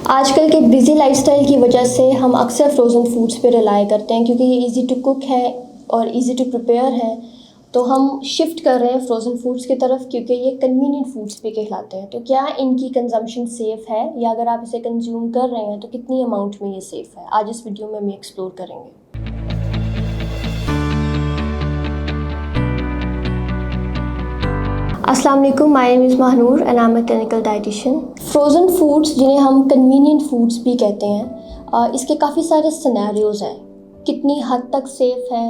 आजकल के busy lifestyle की वजह से हम अक्सर फ्रोज़न फूड्स पे रिलाय करते हैं क्योंकि ये ईज़ी टू कुक है और ईज़ी टू प्रिपेयर है। तो हम शिफ्ट कर रहे हैं फ्रोज़न फूड्स की तरफ क्योंकि ये कन्वीनियंट फूड्स भी कहलाते हैं। तो क्या इनकी कंज़म्पशन सेफ़ है या अगर आप इसे कंज़्यूम कर रहे हैं तो कितनी अमाउंट में ये सेफ़ है? आज इस वीडियो में हम एक्सप्लोर करेंगे। अस्सलाम वालेकुम, my name is Mahnoor and I am a clinical dietitian. Frozen foods जिन्हें हम कन्वीनियंट फूड्स भी कहते हैं, इसके काफ़ी सारे सिनेरियोज़ हैं। कितनी हद तक सेफ़ है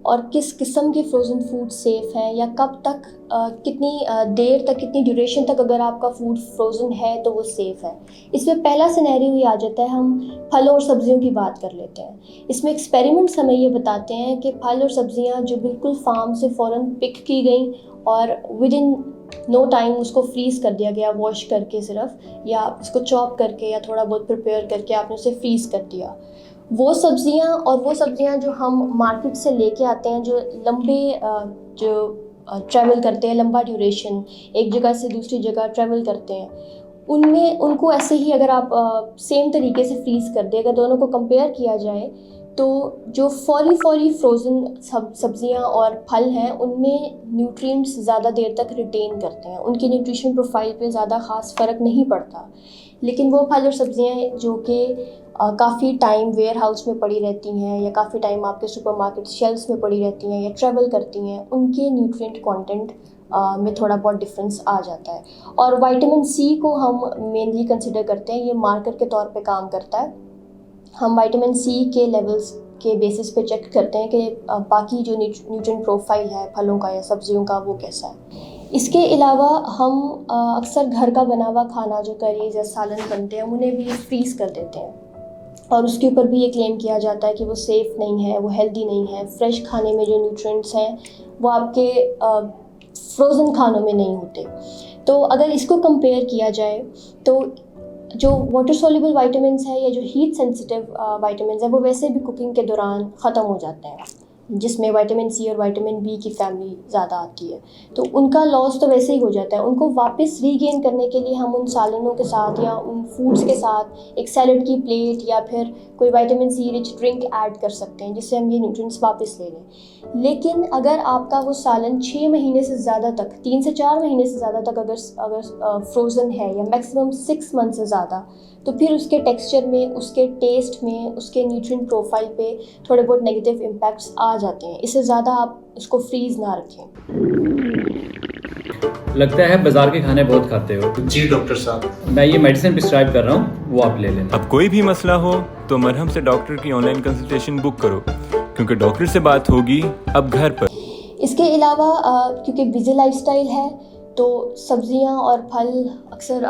और किस किस्म के फ्रोज़न फूड सेफ़ है या कब तक, कितनी देर तक, कितनी ड्यूरेशन तक अगर आपका फूड फ्रोज़न है तो वो सेफ़ है। इसमें पहला सिनेरियो ये आ जाता है, हम फलों और सब्ज़ियों की बात कर लेते हैं। इसमें एक्सपेरिमेंट्स हमें ये बताते हैं कि फल और सब्ज़ियाँ जो बिल्कुल फार्म से फ़ौरन पिक की गई और विद इन नो टाइम उसको फ्रीज़ कर दिया गया, वॉश करके सिर्फ, या उसको चॉप करके या थोड़ा बहुत प्रिपेयर करके आपने उसे फ्रीज़ कर दिया। वो सब्ज़ियाँ जो हम मार्केट से लेके आते हैं, जो लंबे ट्रैवल करते हैं, लंबा ड्यूरेशन एक जगह से दूसरी जगह ट्रैवल करते हैं, उनमें उनको ऐसे ही अगर आप सेम तरीके से फ्रीज़ कर दें, अगर दोनों को कंपेयर किया जाए तो जो फौरी फ्रोज़न सब्ज़ियाँ और फल हैं उनमें न्यूट्रिएंट्स ज़्यादा देर तक रिटेन करते हैं, उनकी न्यूट्रिशन प्रोफाइल पे ज़्यादा ख़ास फ़र्क नहीं पड़ता। लेकिन वो फल और सब्ज़ियाँ जो कि काफ़ी टाइम वेयर हाउस में पड़ी रहती हैं या काफ़ी टाइम आपके सुपरमार्केट शेल्फ्स में पड़ी रहती हैं या ट्रैवल करती हैं, उनके न्यूट्रिएंट कंटेंट में थोड़ा बहुत डिफरेंस आ जाता है। और विटामिन सी को हम मेनली कंसिडर करते हैं, ये मार्कर के तौर पे काम करता है। हम विटामिन सी के लेवल्स के बेसिस पे चेक करते हैं कि बाकी जो न्यूट्रिएंट प्रोफाइल है फलों का या सब्जियों का वो कैसा है। इसके अलावा हम अक्सर घर का बना हुआ खाना, जो करीज़ या सालन बनते हैं, उन्हें भी फ्रीज़ कर देते हैं और उसके ऊपर भी ये क्लेम किया जाता है कि वो सेफ़ नहीं है, वो हेल्दी नहीं है। फ्रेश खाने में जो न्यूट्रिएंट्स हैं वो आपके फ्रोज़न खानों में नहीं होते। तो अगर इसको कंपेयर किया जाए तो जो वाटर सॉल्युबल विटामिन्स है या जो हीट सेंसिटिव विटामिन्स है वो वैसे भी कुकिंग के दौरान ख़त्म हो जाते हैं, जिसमें विटामिन सी और विटामिन बी की फैमिली ज़्यादा आती है। तो उनका लॉस तो वैसे ही हो जाता है। उनको वापस रीगेन करने के लिए हम उन सालनों के साथ या उन फूड्स के साथ एक सैलड की प्लेट या फिर कोई vitamin C rich drink add कर सकते हैं जिससे हम ये न्यूट्रिएंट्स वापस ले लें। लेकिन अगर आपका वो सालन 6 महीने से ज़्यादा तक, 3 से 4 महीने से ज़्यादा तक अगर फ्रोज़न है या मैक्सिमम 6 मंथ से ज़्यादा, तो फिर उसके टेक्सचर में, उसके टेस्ट में, उसके न्यूट्रिएंट प्रोफाइल पे थोड़े बहुत नेगेटिव इम्पैक्ट्स आ जाते हैं। इससे ज़्यादा आप उसको फ्रीज़ ना रखें। लगता है बाजार के खाने बहुत खाते हो। जी डॉक्टर साहब, मैं ये मेडिसिन प्रिस्क्राइब कर रहा हूँ, वो आप ले लेना। अब कोई भी मसला हो तो मरहम से डॉक्टर की ऑनलाइन कंसल्टेशन बुक करो, क्योंकि डॉक्टर से बात होगी अब घर पर। इसके अलावा क्योंकि बिज़ी लाइफस्टाइल है तो सब्ज़ियाँ और फल अक्सर,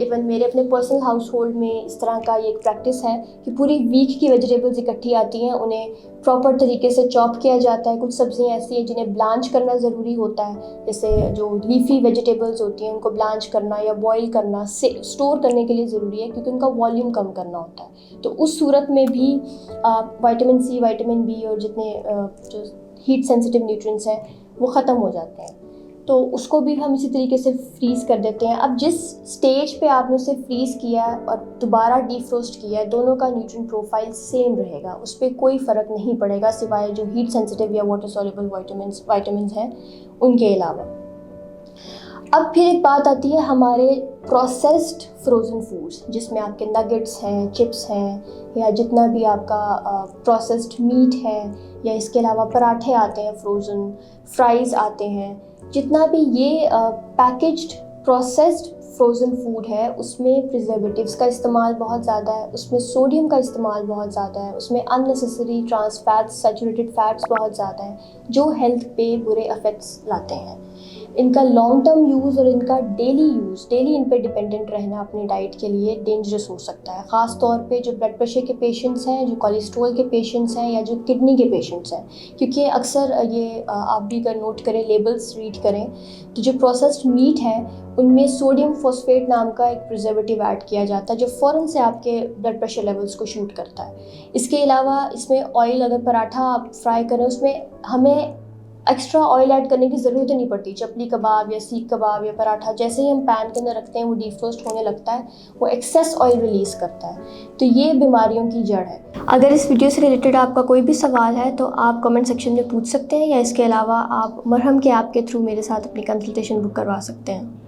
इवन मेरे अपने पर्सनल हाउस होल्ड में इस तरह का ये एक प्रैक्टिस है कि पूरी वीक की वेजिटेबल्स इकट्ठी आती हैं, उन्हें प्रॉपर तरीके से चॉप किया जाता है। कुछ सब्ज़ियाँ ऐसी हैं जिन्हें ब्लांच करना ज़रूरी होता है, जैसे जो लीफी वेजिटेबल्स होती हैं उनको ब्लांच करना या बॉईल करना से स्टोर करने के लिए ज़रूरी है क्योंकि उनका वॉल्यूम कम करना होता है। तो उस सूरत में भी विटामिन सी, विटामिन बी और जितने जो हीट सेंसिटिव न्यूट्रिएंट्स हैं वो ख़त्म हो जाते हैं। तो उसको भी हम इसी तरीके से फ्रीज़ कर देते हैं। अब जिस स्टेज पे आपने उसे फ्रीज़ किया और दोबारा डीफ्रोस्ट किया है, दोनों का न्यूट्रिएंट प्रोफाइल सेम रहेगा, उस पर कोई फ़र्क नहीं पड़ेगा सिवाय जो हीट सेंसिटिव या वाटर सॉल्युबल विटामिन्स हैं उनके अलावा। अब फिर एक बात आती है हमारे प्रोसेस्ड फ्रोज़न फूड्स, जिसमें आपके नगेट्स हैं, चिप्स हैं, या जितना भी आपका प्रोसेस्ड मीट है, या इसके अलावा पराठे आते हैं फ्रोज़न, फ्राइज़ आते हैं। जितना भी ये पैकेज्ड प्रोसेस्ड फ्रोज़न फूड है उसमें प्रिजर्वेटिव्स का इस्तेमाल बहुत ज़्यादा है, उसमें सोडियम का इस्तेमाल बहुत ज़्यादा है, उसमें unnecessary trans fats, saturated fats बहुत ज़्यादा हैं जो हेल्थ पे बुरे इफ़ेक्ट्स लाते हैं। इनका लॉन्ग टर्म यूज़ और इनका डेली इन पे डिपेंडेंट रहना अपनी डाइट के लिए डेंजरस हो सकता है, ख़ास तौर पे जो ब्लड प्रेशर के पेशेंट्स हैं, जो कोलेस्ट्रॉल के पेशेंट्स हैं या जो किडनी के पेशेंट्स हैं। क्योंकि अक्सर ये आप भी अगर नोट करें, लेबल्स रीड करें, तो जो प्रोसेस्ड मीट है उनमें सोडियम फॉस्फेट नाम का एक प्रिजर्वेटिव ऐड किया जाता है जो फ़ौरन से आपके ब्लड प्रेशर लेवल्स को शूट करता है। इसके अलावा इसमें ऑयल, अगर पराठा आप फ्राई करें उसमें हमें एक्स्ट्रा ऑयल ऐड करने की ज़रूरत ही नहीं पड़ती। चपली कबाब या सीख कबाब या पराठा जैसे ही हम पैन के अंदर रखते हैं वो डीफ्रोस्ट होने लगता है, वो एक्सेस ऑयल रिलीज़ करता है। तो ये बीमारियों की जड़ है। अगर इस वीडियो से रिलेटेड आपका कोई भी सवाल है तो आप कमेंट सेक्शन में पूछ सकते हैं, या इसके अलावा आप मरहम के ऐप के थ्रू मेरे साथ अपनी कंसल्टेशन बुक करवा सकते हैं।